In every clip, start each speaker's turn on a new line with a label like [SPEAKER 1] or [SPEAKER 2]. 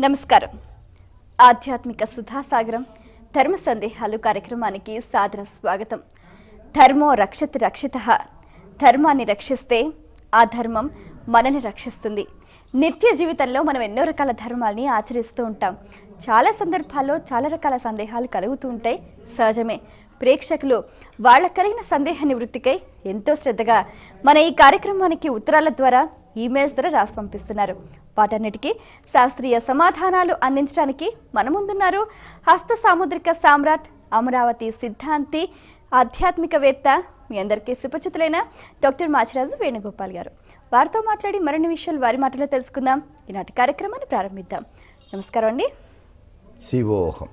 [SPEAKER 1] నమస్కారం. ఆధ్యాత్మిక సుధాసాగరం ధర్మ సందేహాలు కార్యక్రమానికి సాదర స్వాగతం. ధర్మో రక్షతి రక్షితః. ధర్మాన్ని రక్షిస్తే ఆ ధర్మం మనల్ని రక్షిస్తుంది. నిత్య జీవితంలో మనం ఎన్నో రకాల ధర్మాల్ని ఆచరిస్తూ ఉంటాం. చాలా సందర్భాల్లో చాలా రకాల సందేహాలు కలుగుతూ ఉంటాయి, సహజమే. ప్రేక్షకులు వాళ్ళకు కలిగిన సందేహ నివృత్తికై ఎంతో శ్రద్ధగా మన ఈ కార్యక్రమానికి ఉత్తరాల ద్వారా, ఈమెయిల్స్ ద్వారా రాసి పంపిస్తున్నారు. వాటన్నిటికీ శాస్త్రీయ సమాధానాలు అందించడానికి మన ముందున్నారు హస్త సాముద్రిక సామ్రాట్, అమరావతి సిద్ధాంతి, ఆధ్యాత్మికవేత్త, మీ అందరికీ సుపరిచితులైన డాక్టర్ మాచిరాజు వేణుగోపాల్ గారు. వారితో మాట్లాడి మరిన్ని విషయాలు వారి మాటలో తెలుసుకుందాం. ఈనాటి కార్యక్రమాన్ని ప్రారంభిద్దాం. నమస్కారం అండి.
[SPEAKER 2] శివోహం.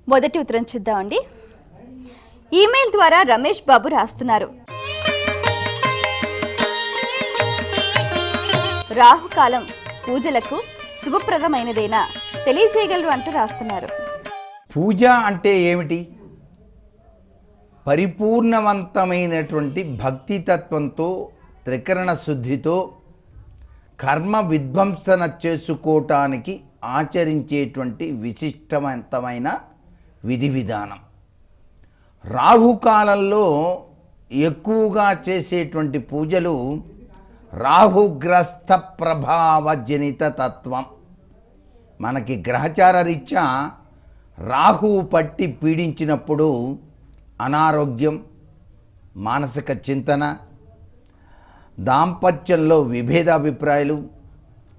[SPEAKER 1] మొదటి ఉత్తరం చూద్దామండి. ఈమెయిల్ ద్వారా రమేష్ బాబు రాస్తున్నారు. రాహుకాలం పూజలకు శుభప్రదమైనదేనా తెలియజేయగలరు అంటూ రాస్తున్నారు.
[SPEAKER 2] పూజ అంటే ఏమిటి? పరిపూర్ణవంతమైనటువంటి భక్తితత్వంతో, త్రికరణ శుద్ధితో కర్మ విధ్వంసన చేసుకోవటానికి ఆచరించేటువంటి విశిష్టవంతమైన విధి విధానం. రాహుకాలంలో ఎక్కువగా చేసేటువంటి పూజలు రాహుగ్రస్త ప్రభావజనిత తత్వం. మనకి గ్రహచార రీత్యా రాహువు పట్టి పీడించినప్పుడు అనారోగ్యం, మానసిక చింతన, దాంపత్యంలో విభేదాభిప్రాయాలు,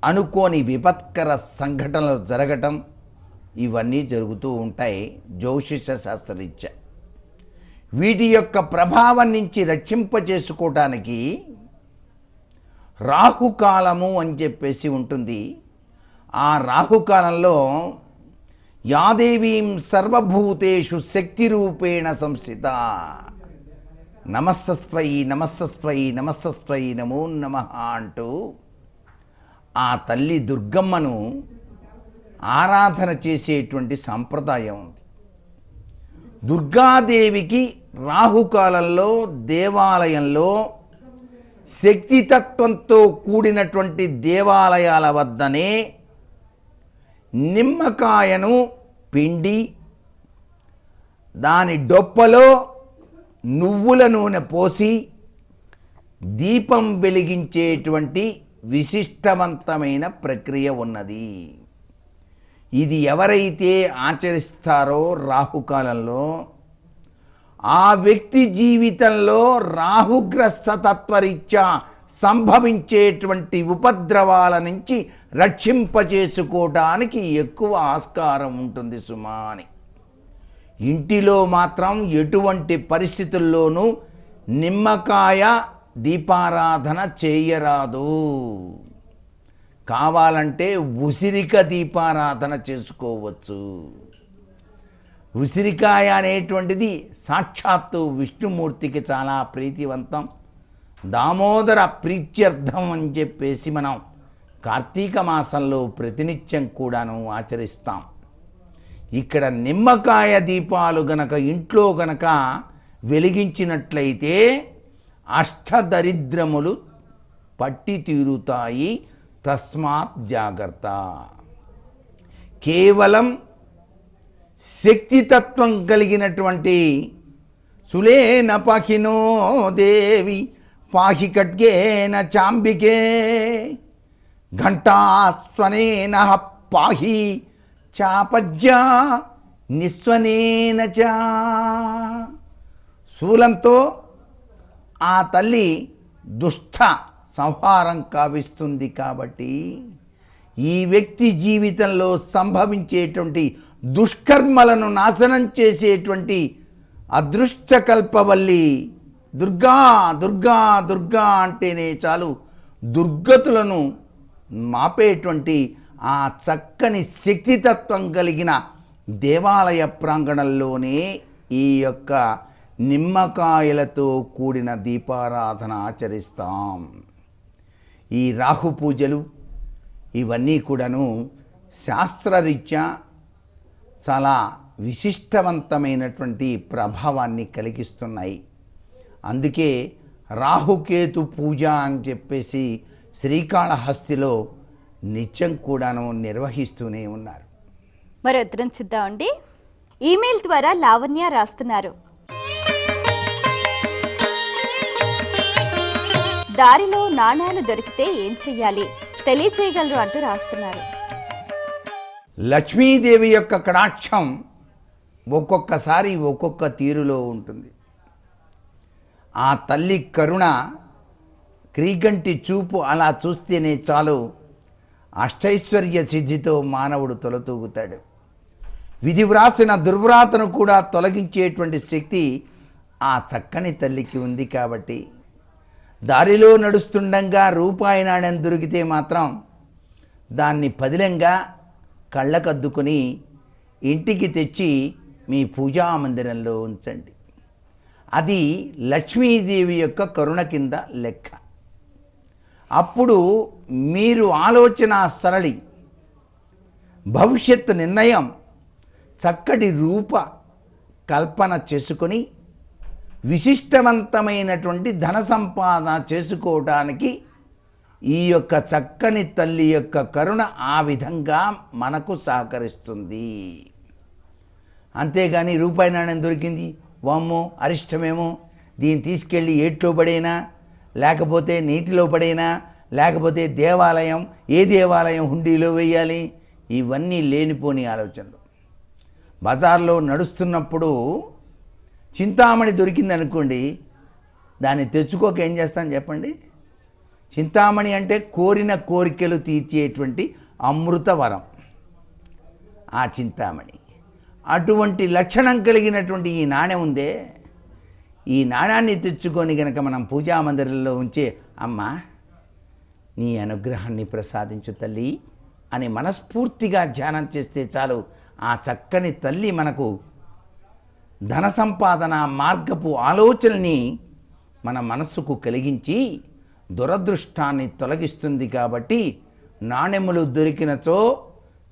[SPEAKER 2] అనుకోని విపత్కర సంఘటనలు జరగటం, ఇవన్నీ జరుగుతూ ఉంటాయి జ్యోతిష శాస్త్రరీత్యా. వీటి యొక్క ప్రభావం నుంచి రక్షింపజేసుకోవటానికి రాహుకాలము అని చెప్పేసి ఉంటుంది. ఆ రాహుకాలంలో యాదేవీం సర్వభూతేషు శక్తి రూపేణ సంస్థిత నమస్సస్వై నమస్సస్వై నమస్సస్వై నమో నమః అంటూ ఆ తల్లి దుర్గమ్మను ఆరాధన చేసేటువంటి సాంప్రదాయం ఉంది. దుర్గాదేవికి రాహుకాలంలో దేవాలయంలో శక్తితత్వంతో కూడినటువంటి దేవాలయాల వద్దనే నిమ్మకాయను పిండి దాని డొప్పలో నువ్వుల నూనె పోసి దీపం వెలిగించేటువంటి విశిష్టవంతమైన ప్రక్రియ ఉన్నది. ఇది ఎవరైతే ఆచరిస్తారో రాహుకాలంలో ఆ వ్యక్తి జీవితంలో రాహుగ్రస్త తత్వరీత్యా సంభవించేటువంటి ఉపద్రవాల నుంచి రక్షింపచేసుకోవడానికి ఎక్కువ ఆస్కారం ఉంటుంది సుమాని. ఇంటిలో మాత్రం ఎటువంటి పరిస్థితుల్లోనూ నిమ్మకాయ దీపారాధన చేయరాదు. కావాలంటే ఉసిరిక దీపారాధన చేసుకోవచ్చు. ఉసిరికాయ అనేటువంటిది సాక్షాత్తు విష్ణుమూర్తికి చాలా ప్రీతివంతం. దామోదర ప్రీత్యర్థం అని చెప్పేసి మనం కార్తీక మాసంలో ప్రతినిత్యం కూడాను ఆచరిస్తాం. ఇక్కడ నిమ్మకాయ దీపాలు గనక ఇంట్లో గనక వెలిగించినట్లయితే అష్టదరిద్రములు పట్టి తీరుతాయి. తస్మాత్ జాగ్రత్త. కేవలం శక్తితత్వం కలిగినటువంటి సులేన పాహినో దేవి పాహి ఖడ్గేన చాంబికే ఘంటాస్వనేన పాహి చాపజ్జా నిస్వనేన చ. శూలంతో ఆ తల్లి దుష్ట సంహారం కావిస్తుంది. కాబట్టి ఈ వ్యక్తి జీవితంలో సంభవించేటువంటి దుష్కర్మలను నాశనం చేసేటువంటి అదృష్టకల్పవల్లి దుర్గా దుర్గా దుర్గా అంటేనే చాలు దుర్గతులను మాపేటువంటి ఆ చక్కని శక్తితత్వం కలిగిన దేవాలయ ప్రాంగణంలోనే ఈ యొక్క నిమ్మకాయలతో కూడిన దీపారాధన ఆచరిస్తాం. ఈ రాహు పూజలు ఇవన్నీ కూడాను శాస్త్రరీత్యా చాలా విశిష్టవంతమైనటువంటి ప్రభావాన్ని కలిగిస్తున్నాయి. అందుకే రాహుకేతు పూజ అని చెప్పేసి శ్రీకాళహస్తిలో నిత్యం కూడాను నిర్వహిస్తూనే ఉన్నారు.
[SPEAKER 1] మరి ఉత్తరం చూద్దామండి. ఈమెయిల్ ద్వారా లావణ్య రాస్తున్నారు. దారిలో నాణాలు దొరికితే ఏం చెయ్యాలి తెలియచేయగలరు అంటూ రాస్తున్నారు.
[SPEAKER 2] లక్ష్మీదేవి యొక్క కటాక్షం ఒక్కొక్కసారి ఒక్కొక్క తీరులో ఉంటుంది. ఆ తల్లి కరుణ క్రీగంటి చూపు అలా చూస్తేనే చాలు అష్టైశ్వర్య సిద్ధితో మానవుడు తొలతూగుతాడు. విధి వ్రాసిన దుర్వ్రాతను కూడా తొలగించేటువంటి శక్తి ఆ చక్కని తల్లికి ఉంది. కాబట్టి దారిలో నడుస్తుండగా రూపాయి నాణ్యం దొరికితే మాత్రం దాన్ని పదిలంగా కళ్ళకద్దుకొని ఇంటికి తెచ్చి మీ పూజా మందిరంలో ఉంచండి. అది లక్ష్మీదేవి యొక్క కరుణ కింద లెక్క. అప్పుడు మీరు ఆలోచన సరళి, భవిష్యత్ నిర్ణయం, చక్కటి రూప కల్పన చేసుకొని విశిష్టవంతమైనటువంటి ధన సంపాదన చేసుకోవడానికి ఈ యొక్క చక్కని తల్లి యొక్క కరుణ ఆ విధంగా మనకు సహకరిస్తుంది. అంతేగాని రూపాయి నాణ్యం దొరికింది, వామ్మో అరిష్టమేమో, దీన్ని తీసుకెళ్ళి ఏట్లో పడైనా, లేకపోతే నీటిలో పడైనా, లేకపోతే దేవాలయం, ఏ దేవాలయం హుండీలో వేయాలి, ఇవన్నీ లేనిపోని ఆలోచనలు. బజార్లో నడుస్తున్నప్పుడు చింతామణి దొరికింది అనుకోండి, దాన్ని తెచ్చుకోక ఏం చేస్తాను చెప్పండి. చింతామణి అంటే కోరిన కోరికలు తీర్చేటువంటి అమృత వరం ఆ చింతామణి. అటువంటి లక్షణం కలిగినటువంటి ఈ నాణ్యం ఉందే, ఈ నాణ్యాన్ని తెచ్చుకొని గనక మనం పూజా మందిరంలో ఉంచే, అమ్మ నీ అనుగ్రహాన్ని ప్రసాదించు తల్లి అని మనస్ఫూర్తిగా ధ్యానం చేస్తే చాలు, ఆ చక్కని తల్లి మనకు ధన సంపాదన మార్గపు ఆలోచనని మన మనస్సుకు కలిగించి దురదృష్టాన్ని తొలగిస్తుంది. కాబట్టి నాణెములు దొరికినచో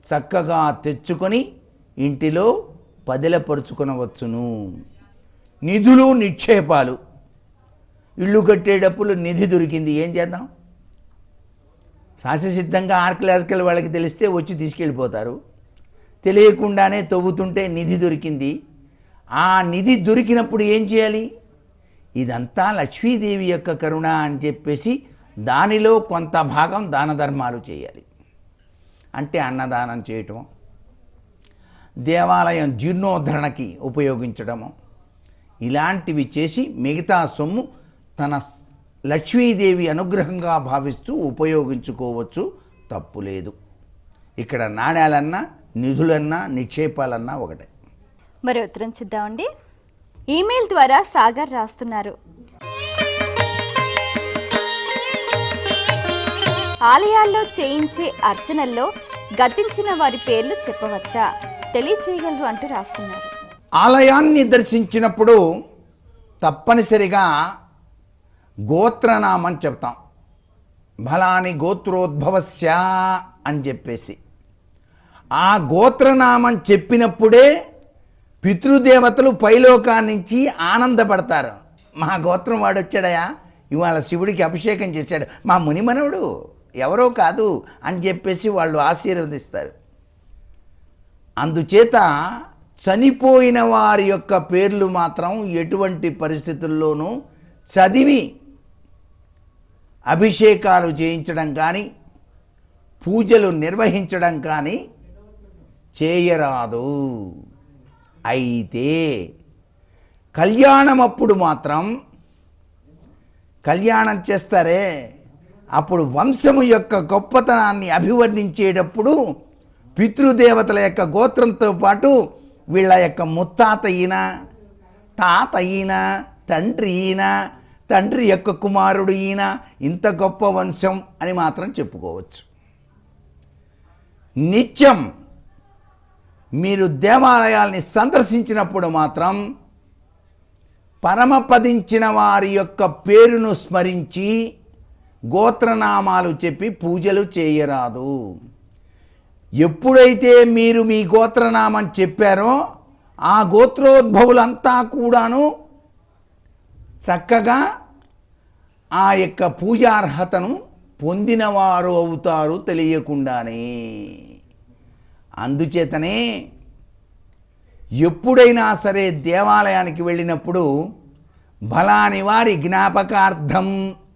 [SPEAKER 2] చక్కగా తెచ్చుకొని ఇంటిలో పదిలపరుచుకొనవచ్చును. నిధులు నిక్షేపాలు, ఇల్లు కట్టేటప్పుడు నిధి దొరికింది, ఏం చేద్దాం? శాస్త్రసిద్ధంగా ఆర్కిలాజికల్ వాళ్ళకి తెలిస్తే వచ్చి తీసుకెళ్ళిపోతారు. తెలియకుండానే తవ్వుతుంటే నిధి దొరికింది. ఆ నిధి దొరికినప్పుడు ఏం చేయాలి? ఇదంతా లక్ష్మీదేవి యొక్క కరుణ అని చెప్పేసి దానిలో కొంత భాగం దాన ధర్మాలు చేయాలి. అంటే అన్నదానం చేయటం, దేవాలయం జీర్ణోద్ధరణకి ఉపయోగించడము, ఇలాంటివి చేసి మిగతా సొమ్ము తన లక్ష్మీదేవి అనుగ్రహంగా భావిస్తూ ఉపయోగించుకోవచ్చు, తప్పు లేదు. ఇక్కడ నాణ్యాలన్నా నిధులన్నా నిక్షేపాలన్నా ఒకటే.
[SPEAKER 1] మరి ఉత్తరం చూద్దామండి. ఈమెయిల్ ద్వారా సాగర్ రాస్తున్నారు. ఆలయాల్లో చేయించే అర్చనల్లో గతించిన వారి పేర్లు చెప్పవచ్చా తెలియచేయగలరు అంటూ రాస్తున్నారు.
[SPEAKER 2] ఆలయాన్ని దర్శించినప్పుడు తప్పనిసరిగా గోత్రనామం చెప్తాం. ఫలాని గోత్రోద్భవస్య అని చెప్పేసి ఆ గోత్రనామం చెప్పినప్పుడే పితృదేవతలు పైలోకాన్నించి ఆనందపడతారు. మా గోత్రం వాడు వచ్చాడయా, ఇవాళ శివుడికి అభిషేకం చేశాడు, మా మునిమనవుడు ఎవరో కాదు అని చెప్పేసి వాళ్ళు ఆశీర్వదిస్తారు. అందుచేత చనిపోయిన వారి యొక్క పేర్లు మాత్రం ఎటువంటి పరిస్థితుల్లోనూ చదివి అభిషేకాలు చేయించడం కానీ పూజలు నిర్వహించడం కానీ చేయరాదు. అయితే కళ్యాణం అప్పుడు మాత్రం కళ్యాణం చేస్తారే, అప్పుడు వంశము యొక్క గొప్పతనాన్ని అభివర్ణించేటప్పుడు పితృదేవతల యొక్క గోత్రంతో పాటు వీళ్ళ యొక్క ముత్తాత ఈయన, తాత ఈయన, తండ్రి ఈయన, తండ్రి యొక్క కుమారుడు ఈయన, ఇంత గొప్ప వంశం అని మాత్రం చెప్పుకోవచ్చు. నిత్యం మీరు దేవాలయాల్ని సందర్శించినప్పుడు మాత్రం పరమపదించిన వారి యొక్క పేరును స్మరించి గోత్రనామాలు చెప్పి పూజలు చేయరాదు. ఎప్పుడైతే మీరు మీ గోత్రనామం చెప్పారో ఆ గోత్రోద్భవులంతా కూడాను చక్కగా ఆ యొక్క పూజార్హతను పొందినవారు అవుతారు తెలియకుండానే. అందుచేతనే ఎప్పుడైనా సరే దేవాలయానికి వెళ్ళినప్పుడు బలాని వారి జ్ఞాపకార్థం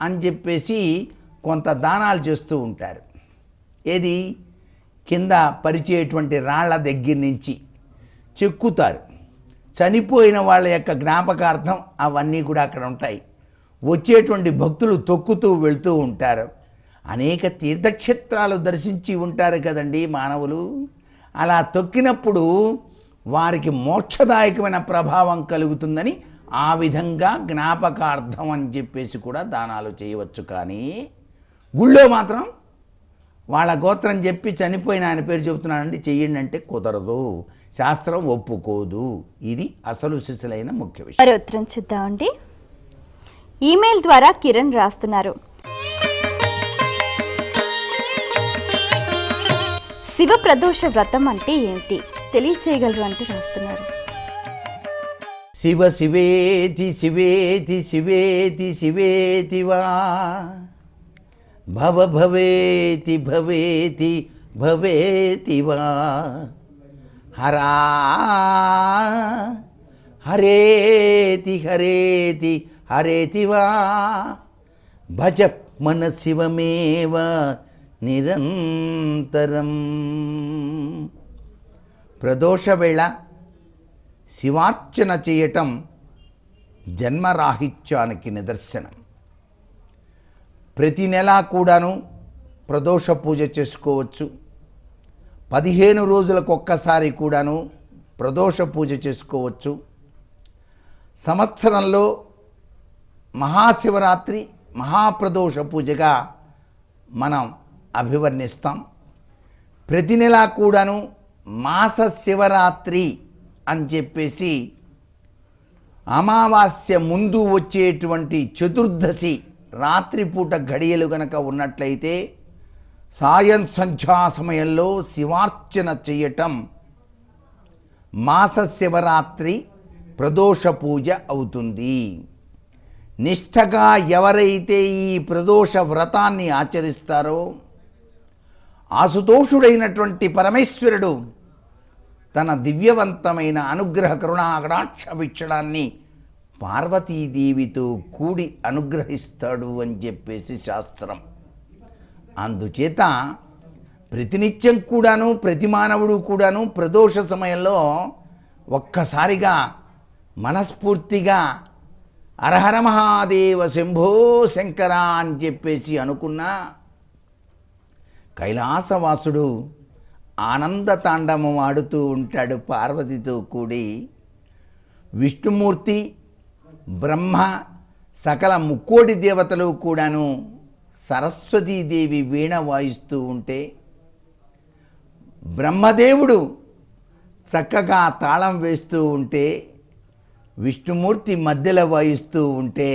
[SPEAKER 2] అని చెప్పేసి కొంత దానాలు చేస్తూ ఉంటారు. ఏది కింద పరిచేటువంటి రాళ్ల దగ్గర నుంచి చెక్కుతారు. చనిపోయిన వాళ్ళ యొక్క జ్ఞాపకార్థం అవన్నీ కూడా అక్కడ ఉంటాయి. వచ్చేటువంటి భక్తులు తొక్కుతూ వెళ్తూ ఉంటారు. అనేక తీర్థక్షేత్రాలు దర్శించి ఉంటారు కదండి మానవులు. అలా తొక్కినప్పుడు వారికి మోక్షదాయకమైన ప్రభావం కలుగుతుందని ఆ విధంగా జ్ఞాపకార్థం అని చెప్పేసి కూడా దానాలు చేయవచ్చు. కానీ గుళ్ళో మాత్రం వాళ్ళ గోత్రం చెప్పి చనిపోయిన ఆయన పేరు చెబుతున్నానండి చెయ్యండి అంటే కుదరదు, శాస్త్రం ఒప్పుకోదు. ఇది అసలు సిసలైన ముఖ్య విషయం.
[SPEAKER 1] మరి ఉత్తరం చూద్దామండి. ఈమెయిల్ ద్వారా కిరణ్ రాస్తున్నారు. శివ ప్రదోష వ్రతం అంటే ఏంటి తెలియచేయగలరు అంటూ రాస్తున్నారు.
[SPEAKER 2] శివ శివేతి శివేతి శివేతి శివేతి వా భవ భవేతి భవేతి భవేతి వా హరా హరేతి హరేతి హరేతి వా భజ మన శివమేవ నిరంతరం. ప్రదోషవేళ శివార్చన చేయటం జన్మరాహిత్యానికి నిదర్శనం. ప్రతి నెలా కూడాను ప్రదోష పూజ చేసుకోవచ్చు. 15 రోజులకు ఒక్కసారి కూడాను ప్రదోష పూజ చేసుకోవచ్చు. సంవత్సరంలో మహాశివరాత్రి మహాప్రదోష పూజగా మనం అభివర్ణిస్తాం. ప్రతి నెలా కూడాను మాస శివరాత్రి అని చెప్పేసి అమావాస్య ముందు వచ్చేటువంటి చతుర్దశి రాత్రిపూట గడియలు గనక ఉన్నట్లయితే సాయం సంధ్యా సమయంలో శివార్చన చేయటం మాస శివరాత్రి ప్రదోష పూజ అవుతుంది. నిష్ఠగా ఎవరైతే ఈ ప్రదోష వ్రతాన్ని ఆచరిస్తారో ఆశుతోషుడైనటువంటి పరమేశ్వరుడు తన దివ్యవంతమైన అనుగ్రహ కరుణాకటాక్ష వీక్షణాన్ని పార్వతీదేవితో కూడి అనుగ్రహిస్తాడు అని చెప్పేసి శాస్త్రం. అందుచేత ప్రతినిత్యం కూడాను ప్రతి మానవుడు కూడాను ప్రదోష సమయంలో ఒక్కసారిగా మనస్ఫూర్తిగా హరహర మహాదేవ శంభో శంకర అని చెప్పేసి అనుకున్నా కైలాసవాసుడు ఆనంద తాండవం ఆడుతూ ఉంటాడు పార్వతితో కూడి. విష్ణుమూర్తి బ్రహ్మ సకల ముక్కోటి దేవతలు కూడాను సరస్వతీదేవి వీణ వాయిస్తూ ఉంటే బ్రహ్మదేవుడు చక్కగా తాళం వేస్తూ ఉంటే విష్ణుమూర్తి మధ్యలో వాయిస్తూ ఉంటే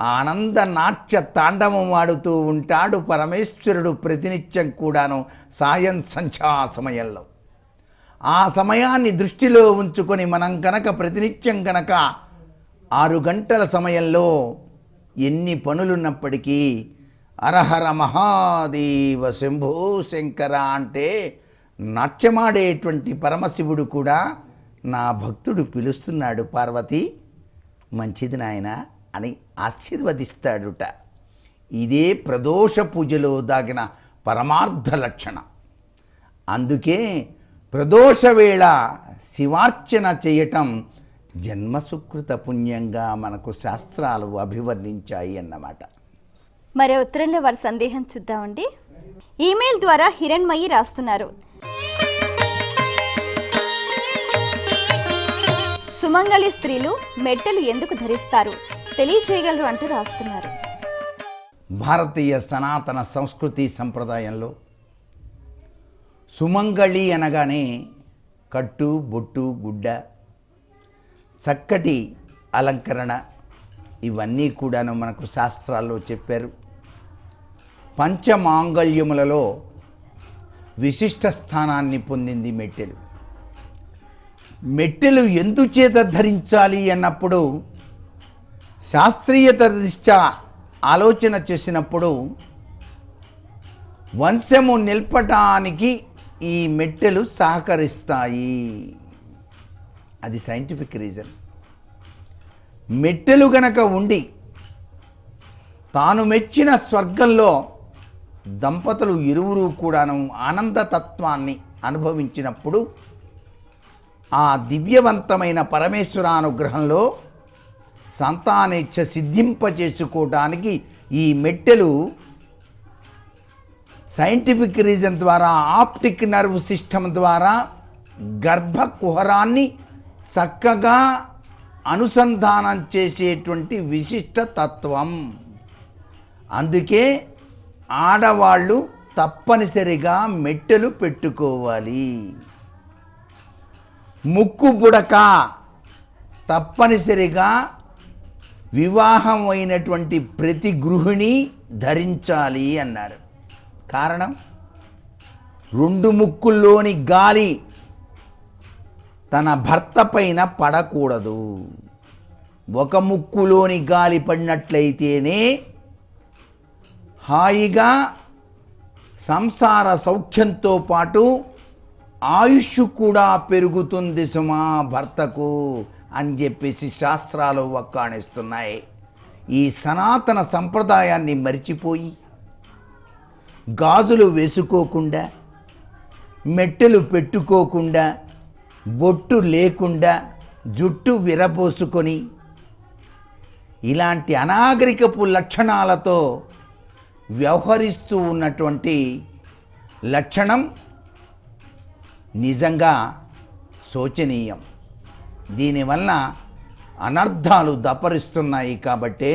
[SPEAKER 2] ఆనంద నాట్య తాండవం ఆడుతూ ఉంటాడు పరమేశ్వరుడు ప్రతినిత్యం కూడాను సాయం సంధ్యా సమయంలో. ఆ సమయాన్ని దృష్టిలో ఉంచుకొని మనం కనుక ప్రతినిత్యం కనుక 6 గంటల సమయంలో ఎన్ని పనులున్నప్పటికీ హరహర మహాదేవ శంభో శంకర అంటే నాట్యమాడేటువంటి పరమశివుడు కూడా నా భక్తుడు పిలుస్తున్నాడు పార్వతి మంచిది నాయన అని ఆశీర్వదిస్తాడుట. ఇదే ప్రదోష పూజలో దాగిన పరమార్థ లక్షణం. అందుకే ప్రదోష వేళ శివార్చన చేయటం జన్మసుకృత పుణ్యంగా మనకు శాస్త్రాలు అభివర్ణించాయి అన్నమాట.
[SPEAKER 1] మరి ఉత్తరంలో వారి సందేహం చూద్దామండి. ఈమెయిల్ ద్వారా హిరణ్మయి రాస్తున్నారు. సుమంగళి స్త్రీలు మెట్టెలు ఎందుకు ధరిస్తారు తెలియచేయగలరు అంటూ రాస్తున్నారు.
[SPEAKER 2] భారతీయ సనాతన సంస్కృతి సంప్రదాయంలో సుమంగళి అనగానే కట్టు బొట్టు గుడ్డ చక్కటి అలంకరణ ఇవన్నీ కూడాను మనకు శాస్త్రాల్లో చెప్పారు. పంచమాంగళ్యములలో విశిష్ట స్థానాన్ని పొందింది మెట్టెలు. మెట్టెలు ఎందుచేత ధరించాలి అన్నప్పుడు శాస్త్రీయత దృష్ట్యా ఆలోచన చేసినప్పుడు వంశము నిలపటానికి ఈ మెట్టెలు సహకరిస్తాయి. అది సైంటిఫిక్ రీజన్. మెట్టెలు గనక ఉండి తాను మెచ్చిన స్వర్గంలో దంపతులు ఇరువురు కూడాను ఆనందతత్వాన్ని అనుభవించినప్పుడు ఆ దివ్యవంతమైన పరమేశ్వరానుగ్రహంలో సంతానేచ్ఛ సిద్ధింపచేసుకోవడానికి ఈ మెట్టెలు సైంటిఫిక్ రీజన్ ద్వారా, ఆప్టిక్ నర్వ్ సిస్టమ్ ద్వారా గర్భకుహరాన్ని చక్కగా అనుసంధానం చేసేటువంటి విశిష్ట తత్వం. అందుకే ఆడవాళ్ళు తప్పనిసరిగా మెట్టెలు పెట్టుకోవాలి. ముక్కు బుడక తప్పనిసరిగా వివాహం అయినటువంటి ప్రతి గృహిణి ధరించాలి అన్నారు. కారణం, రెండు ముక్కుల్లోని గాలి తన భర్త పైన పడకూడదు. ఒక ముక్కులోని గాలి పడినట్లయితేనే హాయిగా సంసార సౌఖ్యంతో పాటు ఆయుష్ కూడా పెరుగుతుంది సుమా భర్తకు అని చెప్పేసి శాస్త్రాలు వక్కాణిస్తున్నాయి. ఈ సనాతన సంప్రదాయాన్ని మరిచిపోయి గాజులు వేసుకోకుండా, మెట్టెలు పెట్టుకోకుండా, బొట్టు లేకుండా, జుట్టు విరబోసుకొని ఇలాంటి అనాగరికపు లక్షణాలతో వ్యవహరిస్తూ ఉన్నటువంటి లక్షణం నిజంగా శోచనీయం. దీనివల్ల అనర్థాలు దపరిస్తున్నాయి. కాబట్టే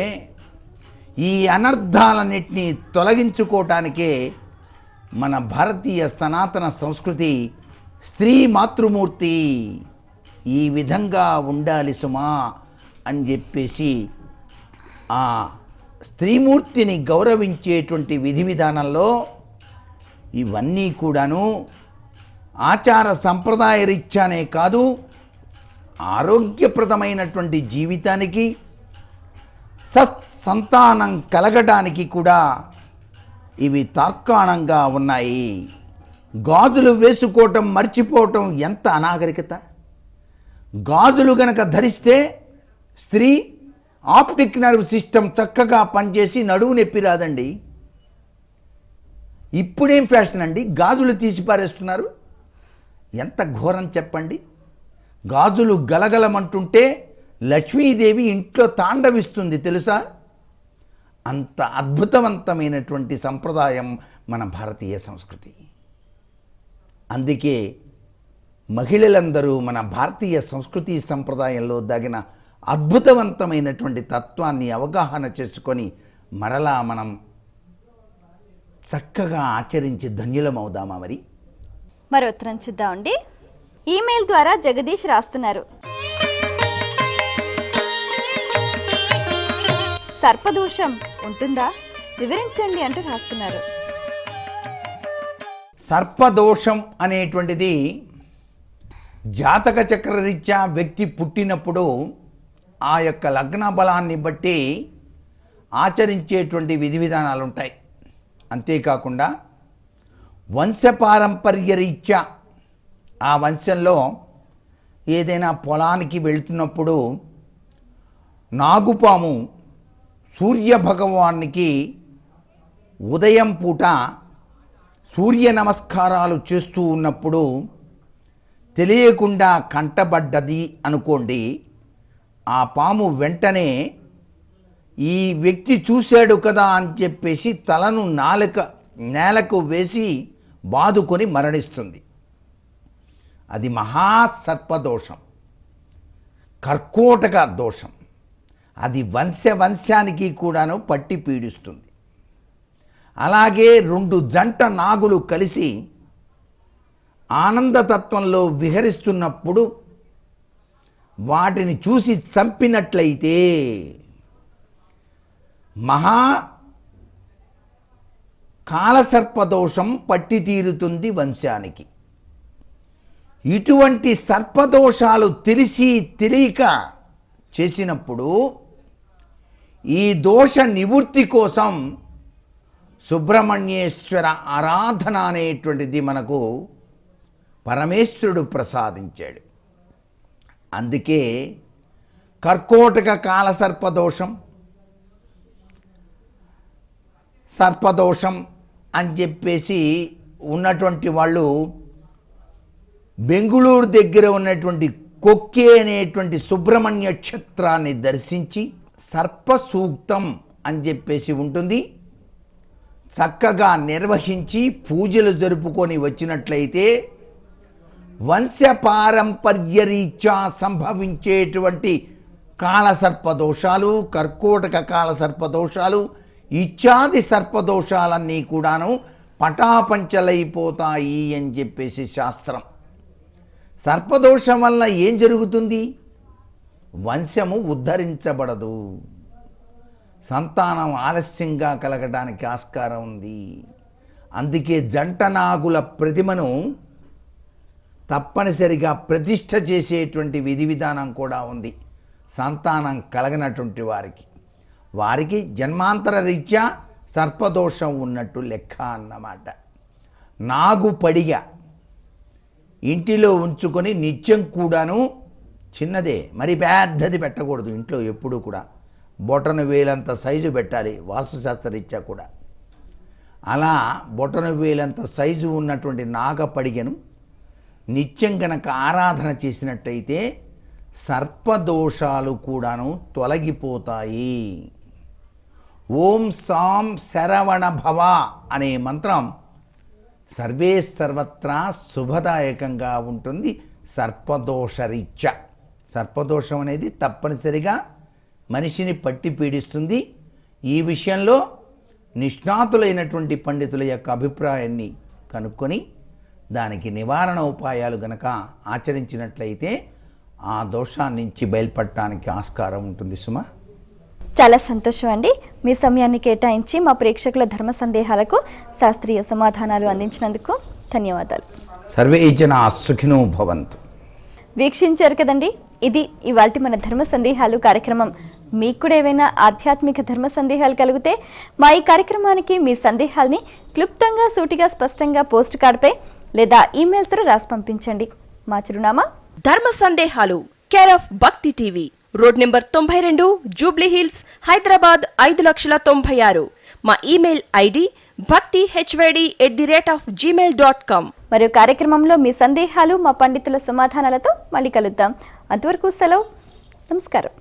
[SPEAKER 2] ఈ అనర్థాలన్నింటినీ తొలగించుకోవటానికే మన భారతీయ సనాతన సంస్కృతి స్త్రీ మాతృమూర్తి ఈ విధంగా ఉండాలి సుమా అని చెప్పేసి ఆ స్త్రీమూర్తిని గౌరవించేటువంటి విధి విధానంలో ఇవన్నీ కూడాను ఆచార సంప్రదాయ రీత్యానే కాదు, ఆరోగ్యప్రదమైనటువంటి జీవితానికి సత్సంతానం కలగడానికి కూడా ఇవి తార్కాణంగా ఉన్నాయి. గాజులు వేసుకోవటం మర్చిపోవటం ఎంత అనాగరికత. గాజులు గనక ధరిస్తే స్త్రీ ఆప్టిక్ నర్వ్ సిస్టమ్ చక్కగా పనిచేసి నడువు నొప్పి రాదండి. ఇప్పుడేం ఫ్యాషన్ అండి, గాజులు తీసి పారేస్తున్నారు. ఎంత ఘోరం చెప్పండి. గాజులు గలగలమంటుంటే లక్ష్మీదేవి ఇంట్లో తాండవిస్తుంది తెలుసా. అంత అద్భుతవంతమైనటువంటి సంప్రదాయం మన భారతీయ సంస్కృతి. అందుకే మహిళలందరూ మన భారతీయ సంస్కృతి సంప్రదాయంలో దాగిన అద్భుతవంతమైనటువంటి తత్వాన్ని అవగాహన చేసుకొని మరలా మనం చక్కగా ఆచరించి ధన్యులమవుదామా.
[SPEAKER 1] మరి ఉత్తరం చూద్దామండి. ఈమెయిల్ ద్వారా జగదీష్ రాస్తున్నారు. సర్పదోషం ఉంటుందా, వివరించండి అంటూ రాస్తున్నారు.
[SPEAKER 2] సర్పదోషం అనేటువంటిది జాతక చక్రరీత్యా వ్యక్తి పుట్టినప్పుడు ఆ యొక్క లగ్న బలాన్ని బట్టి ఆచరించేటువంటి విధి విధానాలు ఉంటాయి. అంతేకాకుండా వంశపారంపర్య రీత్యా ఆ వంశంలో ఏదైనా పొలానికి వెళ్తున్నప్పుడు నాగుపాము సూర్యభగవానికి ఉదయం పూట సూర్య నమస్కారాలు చేస్తూ ఉన్నప్పుడు తెలియకుండా కంటబడ్డది అనుకోండి, ఆ పాము వెంటనే ఈ వ్యక్తి చూశాడు కదా అని చెప్పేసి తలను నేలకు వేసి బాదుకొని మరణిస్తుంది. అది మహాసర్పదోషం, కర్కోటక దోషం. అది వంశానికి కూడాను పట్టి పీడిస్తుంది. అలాగే రెండు జంట నాగులు కలిసి ఆనందతత్వంలో విహరిస్తున్నప్పుడు వాటిని చూసి చంపినట్లయితే మహా కాలసర్పదోషం పట్టి తీరుతుంది వంశానికి. ఇటువంటి సర్పదోషాలు తెలిసి తెలియక చేసినప్పుడు ఈ దోష నివృత్తి కోసం సుబ్రహ్మణ్యేశ్వర ఆరాధన అనేటువంటిది మనకు పరమేశ్వరుడు ప్రసాదించాడు. అందుకే కర్కోటక కాల సర్పదోషం అని చెప్పేసి ఉన్నటువంటి వాళ్ళు బెంగుళూరు దగ్గర ఉన్నటువంటి కొక్కే అనేటువంటి సుబ్రహ్మణ్య క్షేత్రాన్ని దర్శించి సర్ప సూక్తం అని చెప్పేసి ఉంటుంది, చక్కగా నిర్వహించి పూజలు జరుపుకొని వచ్చినట్లయితే వంశపారంపర్యరీత్యా సంభవించేటువంటి కాలసర్పదోషాలు, కర్కోటక కాలసర్పదోషాలు ఇత్యాది సర్పదోషాలన్నీ కూడాను పటాపంచలైపోతాయి అని చెప్పేసి శాస్త్రం. సర్పదోషం వల్ల ఏం జరుగుతుంది? వంశము ఉద్ధరించబడదు, సంతానం ఆలస్యంగా కలగడానికి ఆస్కారం ఉంది. అందుకే జంట నాగుల ప్రతిమను తప్పనిసరిగా ప్రతిష్ఠ చేసేటువంటి విధి విధానం కూడా ఉంది. సంతానం కలగనటువంటి వారికి జన్మాంతర రీత్యా సర్పదోషం ఉన్నట్టు లెక్క అన్నమాట. నాగు పడిగ ఇంటిలో ఉంచుకొని నిత్యం కూడాను, చిన్నదే మరి పెద్దది పెట్టకూడదు ఇంట్లో, ఎప్పుడు కూడా బొటన వేలంత సైజు పెట్టాలి వాస్తుశాస్త్రరీత్యా కూడా. అలా బొటన వేలంత సైజు ఉన్నటువంటి నాగపడిగను నిత్యం కనుక ఆరాధన చేసినట్టయితే సర్పదోషాలు కూడాను తొలగిపోతాయి. ఓం సాం శరవణ భవ అనే మంత్రం సర్వే సర్వత్రా శుభదాయకంగా ఉంటుంది. సర్పదోషరీత్యా సర్పదోషం అనేది తప్పనిసరిగా మనిషిని పట్టి పీడిస్తుంది. ఈ విషయంలో నిష్ణాతులైనటువంటి పండితుల యొక్క అభిప్రాయాన్ని కనుక్కొని దానికి నివారణ ఉపాయాలు గనక ఆచరించినట్లయితే ఆ దోషాన్ని నుంచి బయలుపడటానికి ఆస్కారం ఉంటుంది. సుమా,
[SPEAKER 1] చాలా సంతోషం అండి. మీ సమయాన్ని కేటాయించి మా ప్రేక్షకుల ధర్మ సందేహాలకు శాస్త్రీయ సమాధానాలు అందించినందుకు ధన్యవాదాలు.
[SPEAKER 2] సర్వే జనా సుఖినో భవంతు.
[SPEAKER 1] వీక్షించారు కదండి, ఇది ఇవాల్టి మన ధర్మ సందేహాలు కార్యక్రమం. మీకు కూడా ఏవైనా ఆధ్యాత్మిక ధర్మ సందేహాలు కలిగితే మా ఈ కార్యక్రమానికి మీ సందేహాల్ని క్లుప్తంగా, సూటిగా, స్పష్టంగా పోస్ట్ కార్డ్పై లేదా ఈమెయిల్ ద్వారా రాసి పంపించండి. మా చిరునామా
[SPEAKER 3] ధర్మ సందేహాలు, కేర్ ఆఫ్ భక్తి TV, road number 92, Jubilee hills, Hyderabad 5,96,000. మా ఈమెయిల్ ఐడి bhakti@gmail.com.
[SPEAKER 1] మరియు కార్యక్రమంలో మీ సందేహాలు మా పండితుల సమాధానాలతో మళ్ళీ కలుద్దాం. అంతవరకు సెలవు. నమస్కారం.